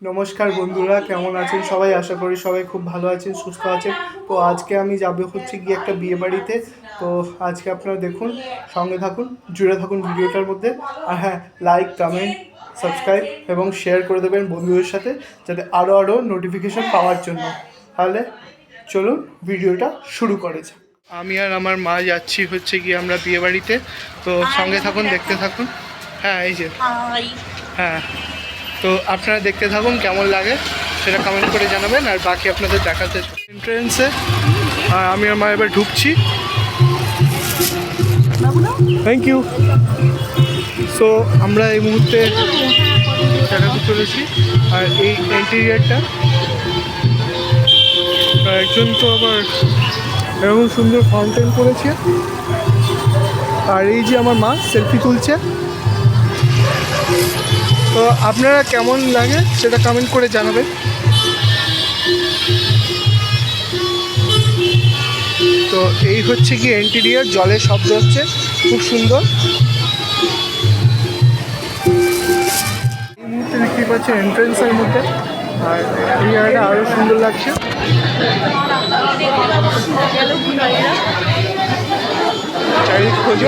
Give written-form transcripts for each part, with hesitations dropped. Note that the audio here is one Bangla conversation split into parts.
নমস্কার বন্ধুরা, কেমন আছেন সবাই? আশা করি সবাই খুব ভালো আছেন, সুস্থ আছেন। তো আজকে আমি যাবো হচ্ছে গিয়ে একটা বিয়ে বাড়িতে। তো আজকে আপনারা দেখুন, সঙ্গে থাকুন, জুড়ে থাকুন ভিডিওটার মধ্যে। আর হ্যাঁ, লাইক, কমেন্ট, সাবস্ক্রাইব এবং শেয়ার করে দেবেন বন্ধুদের সাথে, যাতে আরও নোটিফিকেশন পাওয়ার জন্য। তাহলে চলুন ভিডিওটা শুরু করে যাক। আমি আর আমার মা যাচ্ছি হচ্ছে গিয়ে আমরা বিয়ে বাড়িতে। তো সঙ্গে থাকুন, দেখতে থাকুন। হ্যাঁ, এই যে হ্যাঁ, তো আপনারা দেখতে থাকুন, কেমন লাগে সেটা কমেন্ট করে জানাবেন। আর বাকি আপনাদের দেখাতে এন্ট্রেন্সে আর আমি আর মা এবার ঢুকছি। Thank you. সো আমরা এই মুহূর্তে দেখাতে চলেছি। আর এই ইন্টেরিয়ারটা একজন তো আবার এরকম সুন্দর ফাউন্টেন করেছে। আর এই যে আমার মা সেলফি তুলছে। তো আপনারা কেমন লাগে সেটা কমেন্ট করে জানাবেন। তো এই হচ্ছে কি ইন্টেরিয়ার, জলের শব্দ হচ্ছে, খুব সুন্দর। এই মুহূর্তে দেখতে পাচ্ছি এন্ট্রেন্সের মধ্যে। আর এই জায়গাটা আরও সুন্দর লাগছে। চারিদিক খোঁজো।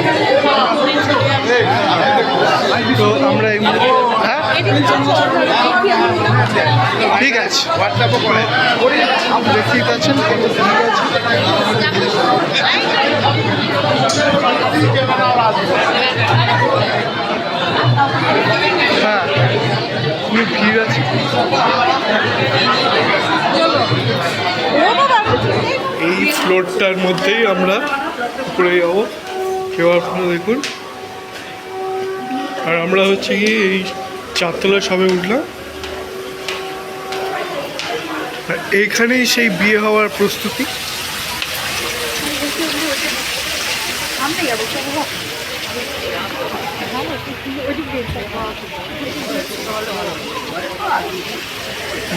তো আমরা এই মুহূর্তে হ্যাঁ ঠিক আছে, হোয়াটসঅ্যাপও করে দেখতেই পাচ্ছেন কত ভিড় আছে। হ্যাঁ, খুবই ভিড় আছে। এই ফ্লোরটার মধ্যেই আমরা উপরে যাবো। যাওয়ার পরে দেখুন, আর আমরা হচ্ছে কি এই চারতলায় সবে উঠলাম। এইখানেই সেই বিয়ে হওয়ার প্রস্তুতি।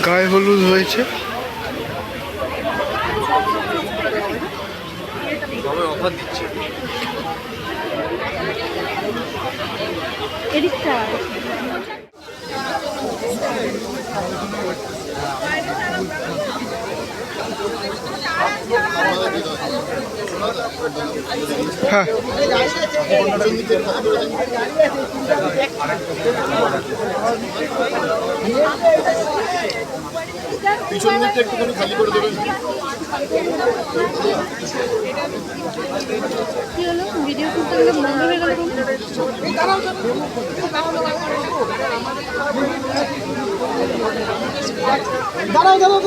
গায়ে হলুদ হয়েছে। অফার দিচ্ছে। হ্যাঁ, পিছন দিকটা একটুখানি খালি করে দেবেন। কি হলো, ভিডিও করতে গেলে বন্ধ হয়ে গেল। দাঁড়াও দাঁড়াও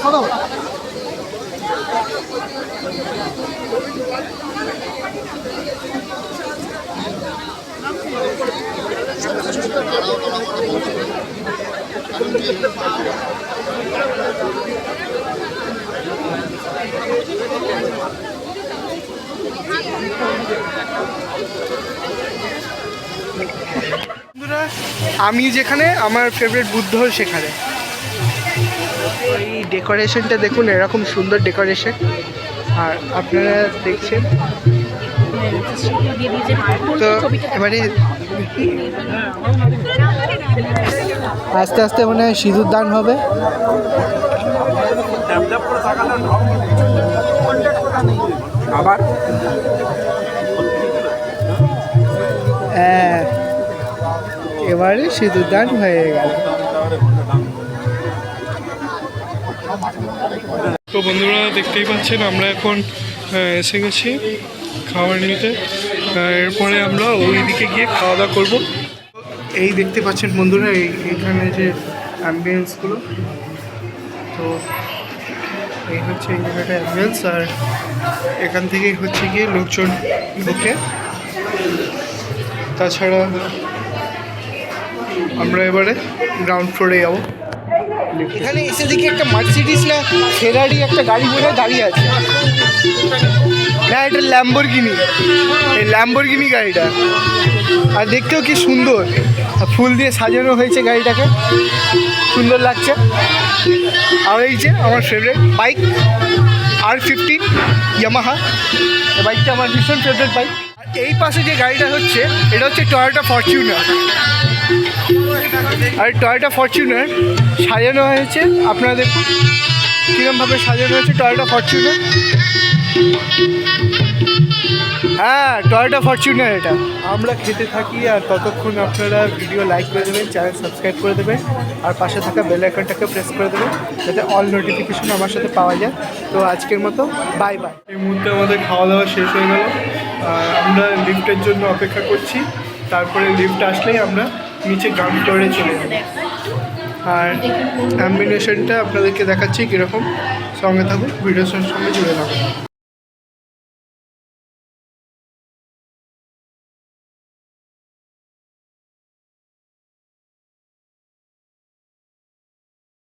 দাঁড়াও। বন্ধুরা, আমি যেখানে, আমার ফেভারিট বুদ্ধ সেখানে। এই ডেকোরেশনটা দেখুন, এরকম সুন্দর ডেকোরেশন। আর আপনারা দেখছেন তো এবারে আস্তে আস্তে মনে হয় সিঁদুর দান হবে। আবার হ্যাঁ, এবারে সিঁদুর দান হয়ে গেল। তো বন্ধুরা দেখতেই পাচ্ছেন, আমরা এখন এসে গেছি খাবার নিতে। এরপরে আমরা ওই দিকে গিয়ে খাওয়া দাওয়া করবো। এই দেখতে পাচ্ছেন বন্ধুরা, এইখানে যে অ্যাম্বিয়েন্সগুলো, তো এই হচ্ছে এই জায়গাটা অ্যাম্বিয়েন্স। আর এখান থেকেই হচ্ছে গিয়ে লোকজন ঢোকে। তাছাড়া আমরা এবারে গ্রাউন্ড ফ্লোরে যাবো। এখানে এসে দেখি একটা মার্সিডিজ না ফেরারি একটা গাড়ি মনে হয় দাঁড়িয়ে আছে। না, এটা ল্যাম্বরগিনি, এই ল্যাম্বরগিনি গাড়িটা। আর দেখতেও কি সুন্দর, ফুল দিয়ে সাজানো হয়েছে গাড়িটাকে, সুন্দর লাগছে। আর এই যে আমার ফেভারিট বাইক R15 ইয়ামাহা, এই বাইকটা আমার ভীষণ ফেভারিট বাইক। আর এই পাশে যে গাড়িটা হচ্ছে, এটা হচ্ছে টয়োটা ফরচুনার। আর টয়োটা ফরচুনার সাজানো হয়েছে, আপনারা দেখুন কীরকমভাবে সাজানো হয়েছে টয়োটা ফরচুনার। হ্যাঁ, টয়োটা ফরচুনার এটা। আমরা খেতে থাকি আর ততক্ষণ আপনারা ভিডিও লাইক করে দেবেন, চ্যানেল সাবস্ক্রাইব করে দেবেন আর পাশে থাকা বেল আইকনটাকে প্রেস করে দেবেন যাতে অল নোটিফিকেশন আমার সাথে পাওয়া যায়। তো আজকের মতো বাই বাই। এই মুহূর্তে আমাদের খাওয়া দাওয়া শেষ হয়ে গেল, আমরা লিফটের জন্য অপেক্ষা করছি, তারপরে লিফট আসলেই আমরা নিচে গ্রাউন্ড ফ্লোরে চলে যাব। আর কম্বিনেশনটা আপনাদেরকে দেখাচ্ছি কীরকম, সঙ্গে থাকুন, ভিডিওর সঙ্গে জুড়ে থাকুন।